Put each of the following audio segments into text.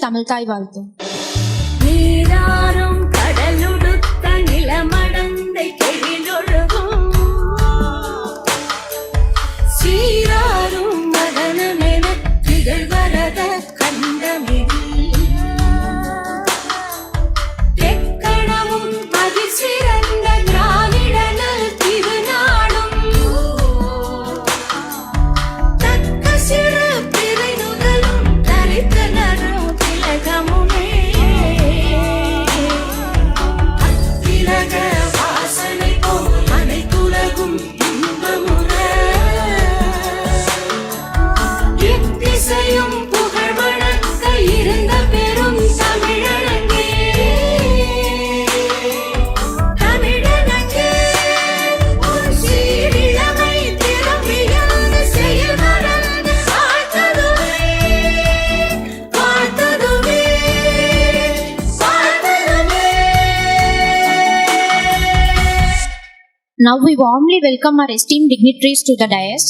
தமிழ் தாய் வாழ்த்து. நீராறும் கடலுடுத்த நிலமடந்தை கெழிலொழுகும் சீராரும் மதனமென திகழ்வரத கண்டமிதி எக்கணமும் அதிசிறந்த திராவிடனல் திருநாடும் தக்க சிறு பிறை நுதலும் தரித்தனரும் திலகமுமே திலக வாசனை போல் அனைத்துலகும் இன்பமுற எத்திசையும் புகழ் வழக்க இருந்த பெரும் தமிழனங்கே தமிழனங்கே உன் சீரிழமை திறமையான செயல் மறந்து வாழ்த்ததுமே வாழ்த்ததுமே வாழ்த்ததுமே. Now we warmly welcome our esteemed dignitaries to the dais.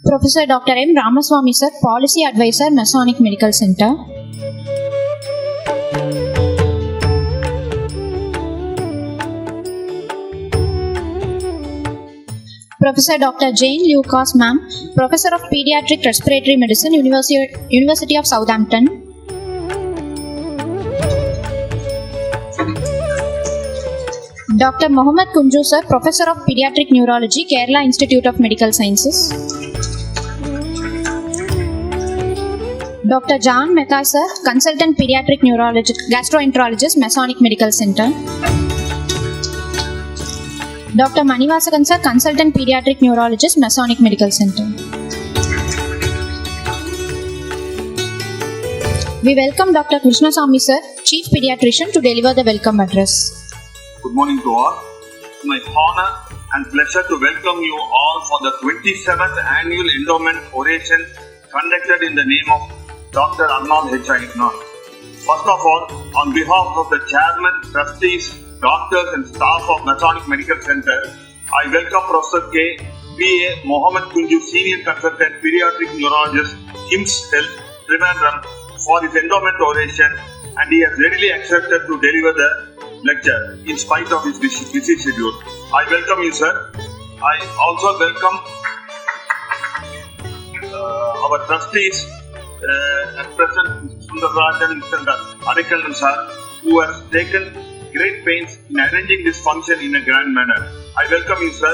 Professor Dr.M.Ramaswamy sir, Policy Advisor, Masonic Medical Center. Professor Dr. Jane Lucas ma'am, Professor of Paediatric Respiratory Medicine, University of Southampton. Dr. Mohammed Kunju sir, Professor of Pediatric Neurology, Kerala Institute of Medical Sciences. Dr. John Mehta sir, Consultant Pediatric Gastroenterologist, Masonic Medical Center. Dr. Manivasakan sir, Consultant Pediatric Neurologist, Masonic Medical Center. We welcome Dr. Krishnasamy sir, Chief Pediatrician, to deliver the welcome address. Good morning to all. It's my honor and pleasure to welcome you all for the 27th Annual Endowment Oration conducted in the name of Dr. PaH.Einhorn. First of all, on behalf of the Chairman, Trustees, Doctors and staff of Masonic Medical Center, I welcome Professor P.A. Mohammed Kunju, Senior Consultant Pediatric Neurologist, KIMS Health, Trivandrum, for his endowment oration, and he has readily accepted to deliver the lecture in spite of his busy schedule. I welcome you, sir. I also welcome our trustees at present, Sundararajan and Mr. Adikalan sir, who has taken great pains in arranging this function in a grand manner. I welcome you, sir.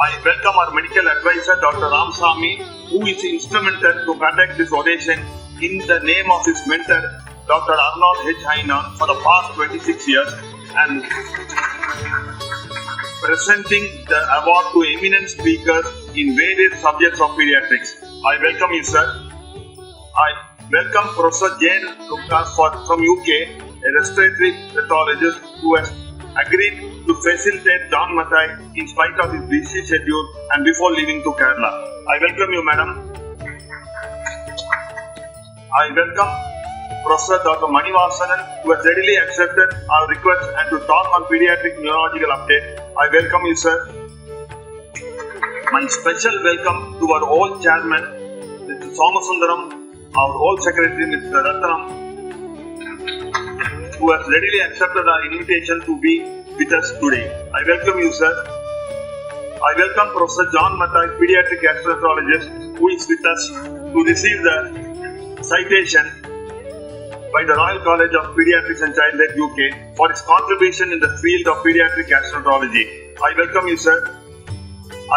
I welcome our medical advisor, Dr. Ramaswamy, who is instrumental to conduct this oration in the name of his mentor, Dr. PaH.Einhorn, for the past 26 years, and presenting the award to eminent speakers in various subjects of pediatrics. I welcome you, sir. I welcome Professor Jane Lucas from UK, a respiratory pathologist who has agreed to facilitate John Mathai in spite of his busy schedule and before leaving to Kerala. I welcome you, madam. I welcome Professor Dr. Manivasakan, who has readily accepted our request and to talk on pediatric neurological update. I welcome you, sir. My special welcome to our old chairman, Mr. Somasundaram, our old secretary, Mr. Ratnam, who has readily accepted our invitation to be with us today. I welcome you, sir. I welcome Professor John Mathai, Pediatric Gastroenterologist, who is with us to receive the citation by the Royal College of Pediatrics and Childhood UK for his contribution in the field of pediatric gastroenterology. I welcome you, sir.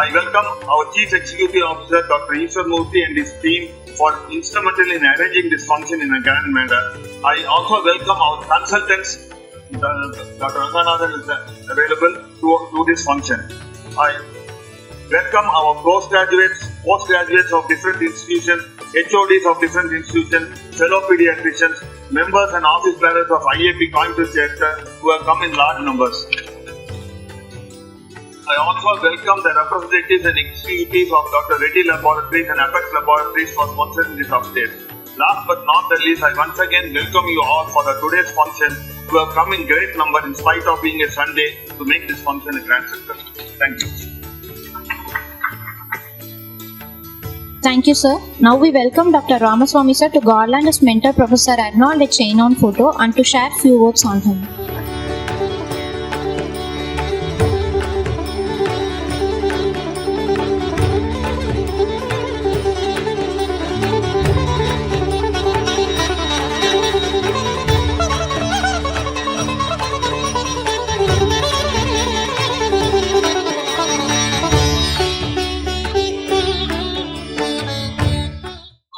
I welcome our Chief Executive Officer, Dr. Ishwar Murthy, and his team for instrumental in arranging this function in a grand manner. I also welcome our consultants. Dr. Ranganathan is available to do this function. I welcome our postgraduates of different institutions, HODs of different institutions, fellow pediatricians, members and office bearers of IAP Coimbatore Theatre who have come in large numbers. I also welcome the representatives and executives of Dr. Reddy Laboratories and Apex Laboratories for sponsoring this update. Last but not the least, I once again welcome you all for today's function who have come in great number in spite of being a Sunday to make this function a grand success. Thank you. Thank you, sir. Now we welcome Dr. Ramaswamy, sir, to garland his mentor, Professor ARNOLD, a chain-on photo and to share few words on him.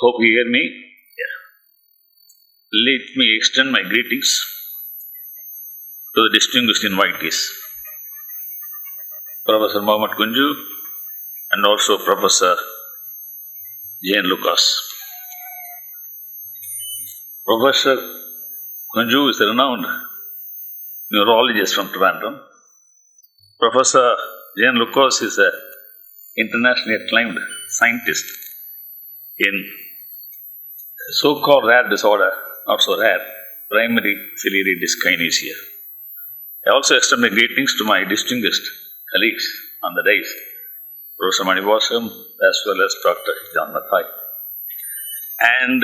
Hope you hear me. Yeah. Let me extend my greetings to the distinguished invitees, Professor Mohammed Kunju and also Professor Jane Lucas. Professor Kunju is a renowned neurologist from Toronto. Professor Jane Lucas is an internationally acclaimed scientist in so-called rare disorder, not so rare, primary ciliary dyskinesia. I also extend my greetings to my distinguished colleagues on the dais, Professor Manivasan as well as Dr. John Mathai. And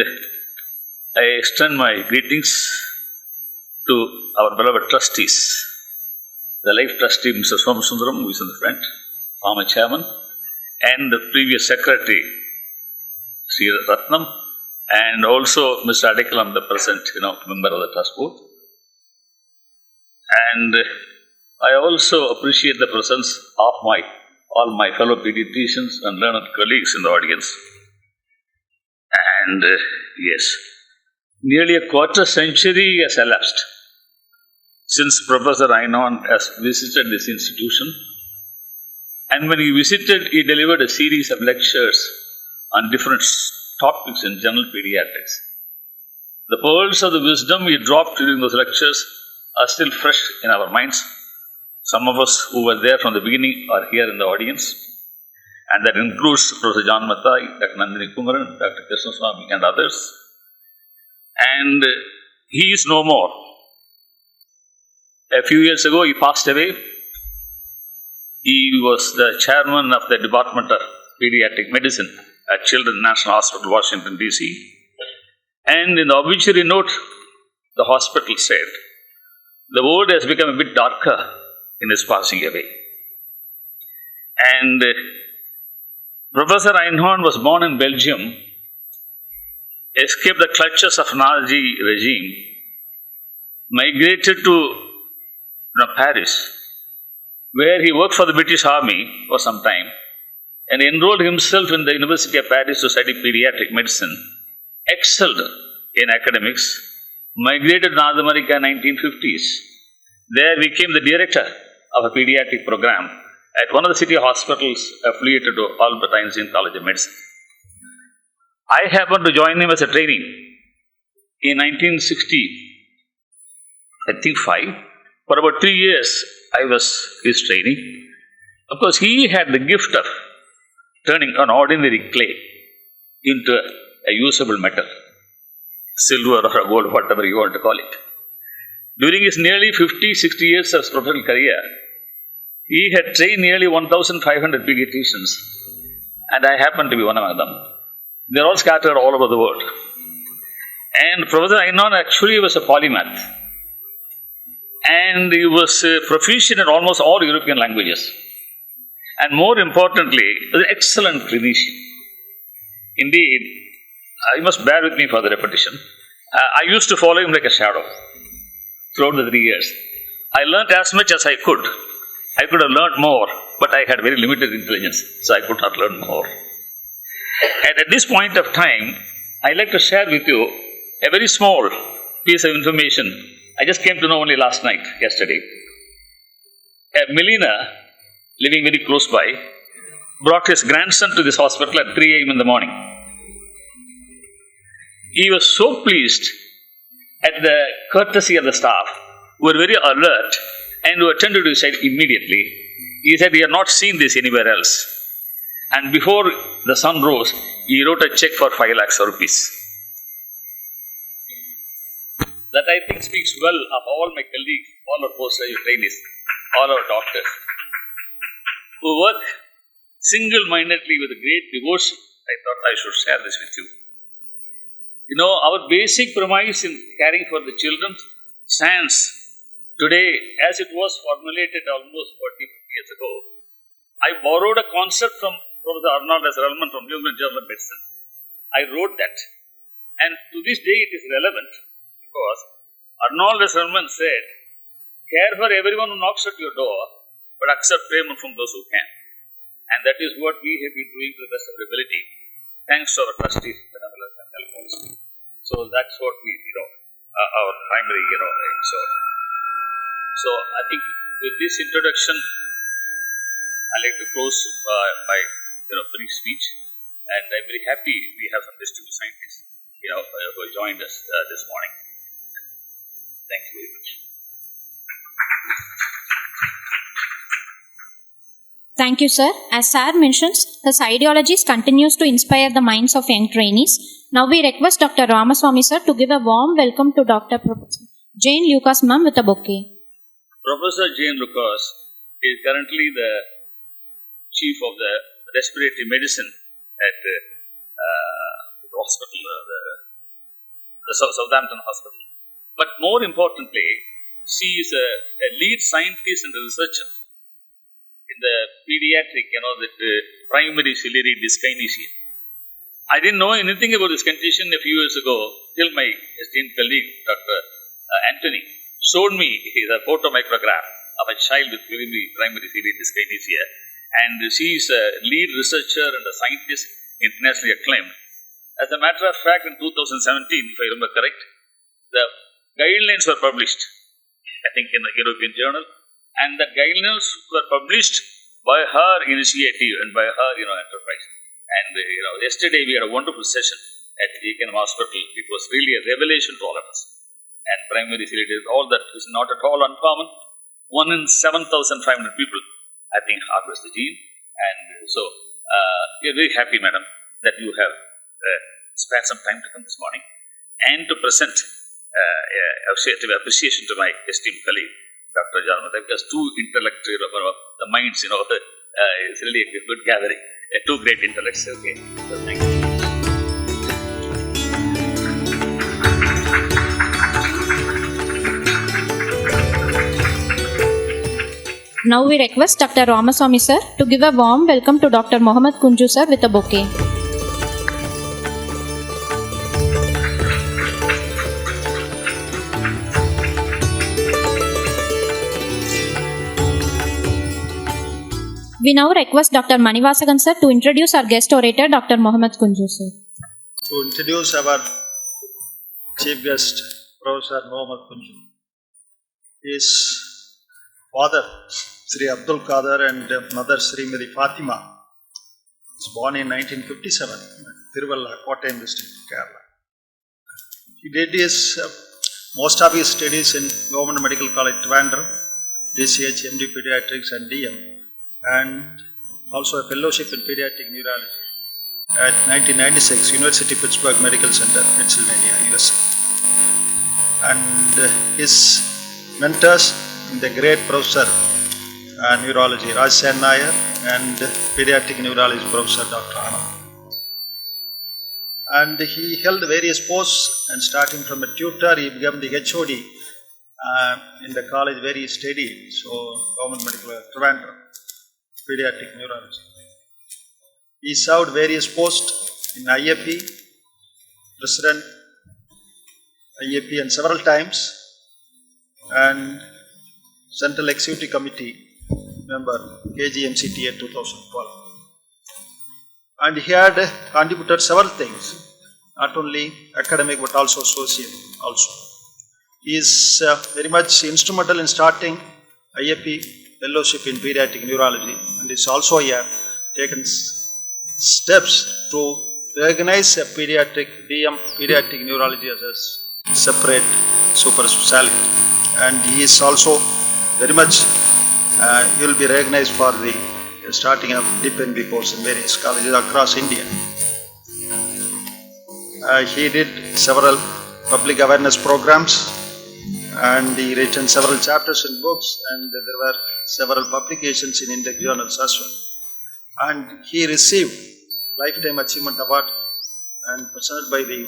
I extend my greetings to our beloved trustees, the life trustee Mr. Somasundaram, who is in the front, former chairman, and the previous secretary, Sri Ratnam, and also Mr. Adikalam, the present, member of the trust board. And I also appreciate the presence of all my fellow pediatricians and learned colleagues in the audience. And yes, nearly a quarter century has elapsed since Professor Einhorn has visited this institution. And when he visited, he delivered a series of lectures on different topics in general pediatrics. The pearls of the wisdom he dropped during those lectures are still fresh in our minds. Some of us who were there from the beginning are here in the audience, and that includes Professor John Mathai, Dr. Nandini Kumaran, Dr. Krishnaswamy, and others. And he is no more. A few years ago, he passed away. He was the chairman of the Department of Paediatric Medicine at Children's National Hospital, Washington, D.C. And in the obituary note, the hospital said, the world has become a bit darker in his passing away. And Professor Einhorn was born in Belgium, escaped the clutches of Nazi regime, migrated to Paris, where he worked for the British Army for some time, and enrolled himself in the University of Paris to study pediatric medicine, excelled in academics, migrated to North America in the 1950s. There became the director of a pediatric program at one of the city hospitals affiliated to Albert Einstein College of Medicine. I happened to join him as a trainee in 1965. For about 3 years, I was his trainee. Of course, he had the gift of turning an ordinary clay into a usable metal, silver or gold, whatever you want to call it. During his nearly 50-60 years of professional career, he had trained nearly 1,500 pediatricians, and I happened to be one among them. They are all scattered all over the world. And Professor Einhorn actually was a polymath, and he was proficient in almost all European languages. And more importantly, an excellent clinician. Indeed, you must bear with me for the repetition. I used to follow him like a shadow throughout the 3 years. I learnt as much as I could. I could have learnt more, but I had very limited intelligence, so I could not learn more. And at this point of time, I'd like to share with you a very small piece of information. I just came to know only yesterday. A millionaire living very close by brought his grandson to this hospital at 3 a.m. in the morning. He was so pleased at the courtesy of the staff, who were very alert and who attended to his child immediately. He said he had not seen this anywhere else. And before the sun rose, he wrote a check for 5 lakhs rupees. That I think speaks well of all my colleagues, all our postgraduate trainees, all our doctors, who work single-mindedly with great devotion I thought I should share this with you. You know, our basic premise in caring for the children stands today as it was formulated almost 40 years ago. I borrowed a concept from Professor ARNOLD as relevant from Human Journal of Medicine. I wrote that, and to this day it is relevant because ARNOLD as relevant said, care for everyone who knocks at your door, but accept payment from those who can. And that is what we have been doing to the best of our ability, thanks to our trustees, benevolence and helpers. So that's what we, our primary, So I think with this introduction, I'd like to close by, brief speech. And I'm very happy we have some distinguished scientists, who joined us this morning. Thank you very much. Thank you, sir. As sir mentions, his ideologies continues to inspire the minds of young trainees. Now we request Dr. Ramaswamy, sir, to give a warm welcome to Dr. Jane Lucas, ma'am, with a bouquet. Professor Jane Lucas is currently the chief of the respiratory medicine at the hospital, the Southampton Hospital. But more importantly, she is a lead scientist and a researcher in the pediatric, primary ciliary dyskinesia. I didn't know anything about this condition a few years ago till my esteemed colleague, Dr. Anthony, showed me the photomicrograph of a child with primary ciliary dyskinesia. And she is a lead researcher and a scientist internationally acclaimed. As a matter of fact, in 2017, if I remember correct, the guidelines were published, I think in the European Journal, and the guidelines were published by her initiative and by her, enterprise. And, yesterday we had a wonderful session at the Deakin Hospital. It was really a revelation to all of us. And primary ciliary, all that is not at all uncommon. 1 in 7,500 people, I think, harbors the gene. And so, we are very happy, madam, that you have spared some time to come this morning and to present appreciation to my esteemed colleague, Dr. Ramaswamy, because two intellectual, the minds, it's really a good gathering. Two great intellects. Okay, so thank you. Now we request Dr. Ramaswamy, sir, to give a warm welcome to Dr. Mohammed Kunju, sir, with a bouquet. We now request Dr. Manivasagan, sir, to introduce our guest orator, Dr. Mohammed Kunju, sir. To introduce our chief guest, Professor Mohammed Kunju. His father, Sri Abdul Qadir, and mother, Srimati Fatima, was born in 1957 in Tiruvalla, Kottayam district, Kerala. He did most of his studies in Government Medical College, Trivandrum, DCH, MD Pediatrics and DM, and also a fellowship in pediatric neurology at 1996 University Pittsburgh Medical Center, Pennsylvania, USA. And his mentors, the great professor neurology Raj Sen Nair and pediatric neurology Professor Dr. Arnold. And he held various posts, and starting from a tutor, he became the HOD in the college, very steady. So, Government Medical Trivandrum, pediatric neurology. He served various posts in IAP, President, IAP, and several times, and Central Executive Committee member, KGMCTA 2012. And he had contributed several things, not only academic but also social also. He is very much instrumental in starting IAP fellowship in pediatric neurology, and is also taken steps to recognize a pediatric DM, pediatric neurology as a separate super specialty. And he is also very much, he will be recognized for the starting of DPNB course in various colleges across India. He did several public awareness programs, and he written several chapters in books, and there were several publications in index journals as well. And he received Lifetime Achievement Award and presented by the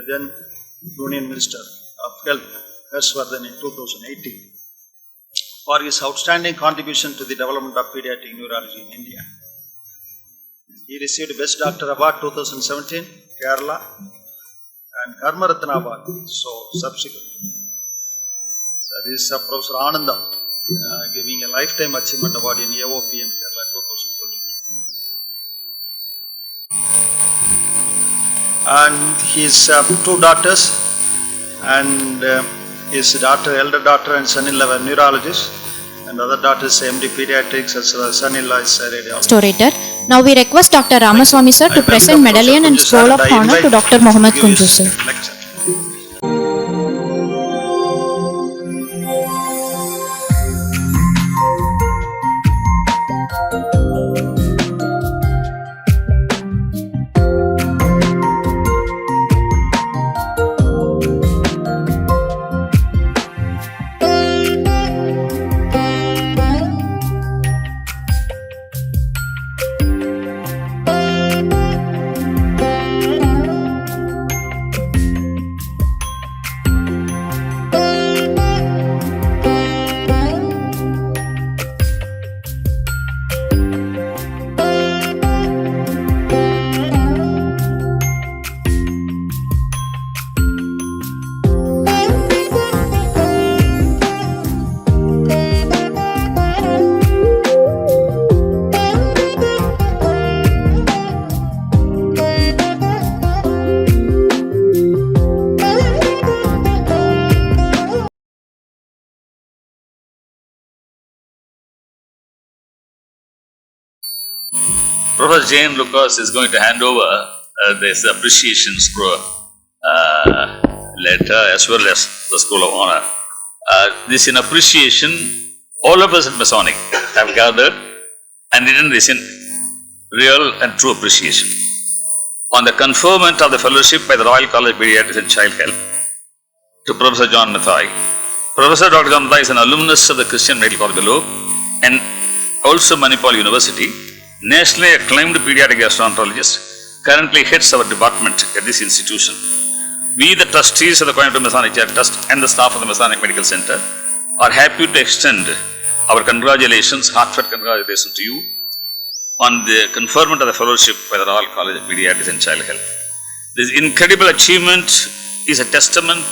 then Union Minister of Health, Harshvardhan, in 2018 for his outstanding contribution to the development of pediatric neurology in India. He received Best Doctor Award 2017, Kerala, and Karma Ratna Award, so subsequently. So this is Professor Anandam giving a Lifetime Achievement Award in AOP in Kerala 2022. And his two daughters and his daughter, elder daughter and son-in-law were neurologists, and other daughter is MD Pediatrics, as well as son-in-law is radiologist. Orator. Now we request Dr. Ramaswamy sir to present medallion and scroll of honor to Dr. Mohammed Kunju sir. Lecture. Professor Jane Lucas is going to hand over this appreciation letter as well as the Scroll of Honor. This in appreciation, all of us at Masonic have gathered and written this in real and true appreciation. On the conferment of the fellowship by the Royal College of Pediatrics and Child Health to Professor John Mathai. Professor Dr. John Mathai is an alumnus of the Christian Medical College below and also Manipal University. Nationally acclaimed pediatric gastroenterologist, currently heads our department at this institution. We, the trustees of the Coimbatore Masonic Trust and the staff of the Masonic Medical Center, are happy to extend our congratulations, heartfelt congratulations to you on the conferment of the fellowship by the Royal College of Pediatrics and Child Health. This incredible achievement is a testament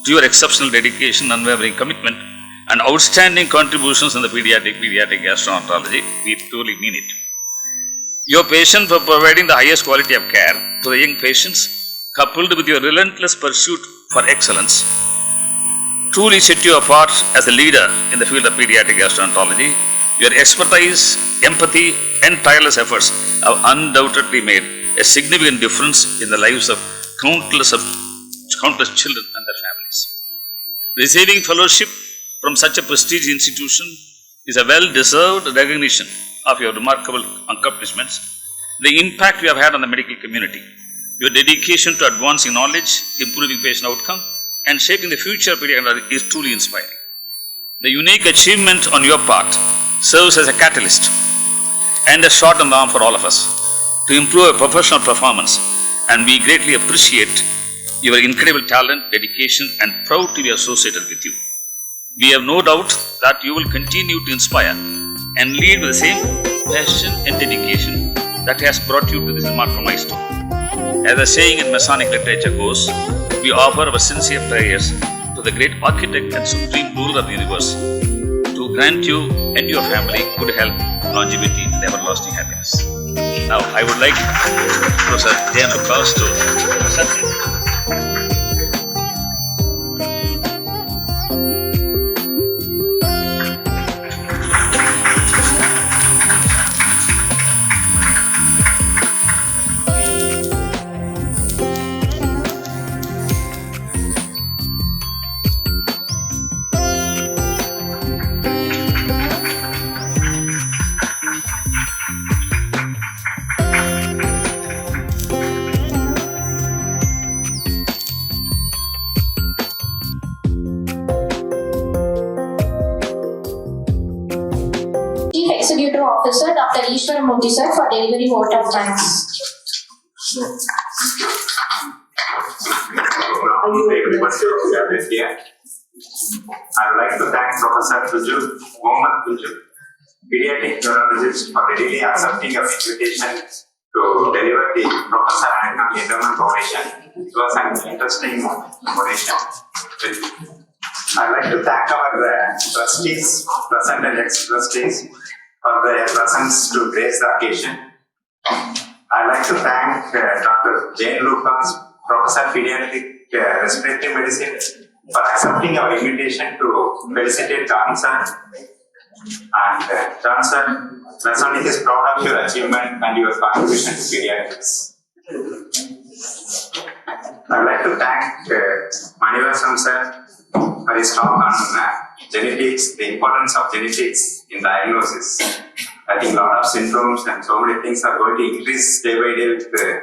to your exceptional dedication, unwavering commitment, and outstanding contributions in the pediatric gastroenterology. We truly mean it. Your passion for providing the highest quality of care to the young patients, coupled with your relentless pursuit for excellence, truly set you apart as a leader in the field of pediatric gastroenterology. Your expertise, empathy, and tireless efforts have undoubtedly made a significant difference in the lives of countless children and their families. Receiving fellowship from such a prestigious institution is a well-deserved recognition of your remarkable accomplishments, the impact you have had on the medical community, your dedication to advancing knowledge, improving patient outcome, and shaping the future of pediatrics is truly inspiring. The unique achievement on your part serves as a catalyst and a shot in the arm for all of us to improve our professional performance, and we greatly appreciate your incredible talent, dedication, and proud to be associated with you. We have no doubt that you will continue to inspire and lead with the same passion and dedication that has brought you to this remarkable milestone. As the saying in Masonic literature goes, we offer our sincere prayers to the great architect and supreme ruler of the universe to grant you and your family good health, longevity, and everlasting happiness. Now, I would like Professor Jane Lucas to present this. Chief Executive Officer Dr. Ishwaramurthy sir for delivering vote of thanks. Everyone gathered here. I would like to thank Professor Mohammed Tuju, pediatric neurologist, for readily accepting our invitation to deliver the Prof.A.H.Einhorn Endowment Oration. It was an interesting oration. I'd like to thank our trustees, present and ex-trustees, for their presence to grace the occasion. I'd like to thank Dr. Jane Lucas, Professor Pediatric Respiratory Medicine, for accepting our invitation to felicitate John sir. And John sir, Masonic is proud of your achievement and your contribution to pediatrics. I'd like to thank Manivasan sir for his talk on genetics, the importance of genetics in diagnosis. I think a lot of symptoms and so many things are going to increase day by day with the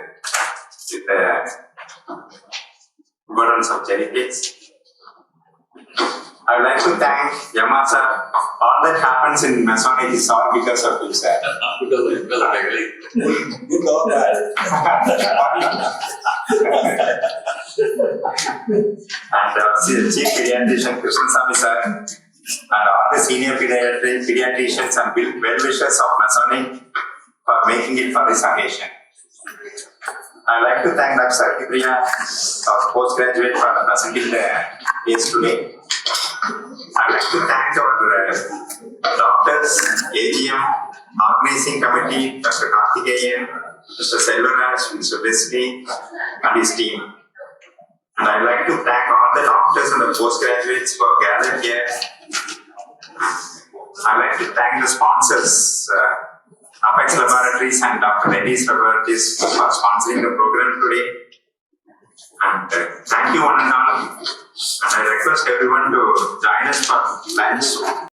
importance of genetics. I would like to thank Yama sir. All that happens in Masonic is all because of you, sir. Because I agree. Good or bad? And Chief Pediatrician Krishnasamy sir, and all the senior pediatricians and well-wishers of Masonic for making it for this occasion. I'd like to thank Dr. Sarkipriya, our postgraduate, for presenting the case today. I'd like to thank our doctors, AGM, organizing committee, Dr. Karthikeyan, Mr. Selvaraj, Mr. Wesley, and his team. And I'd like to thank all the doctors and the postgraduates who are gathered here. I'd like to thank the sponsors, Apex Laboratories and Dr. Reddy's Laboratories, for sponsoring the program today. And thank you one and all. And I request everyone to join us for lunch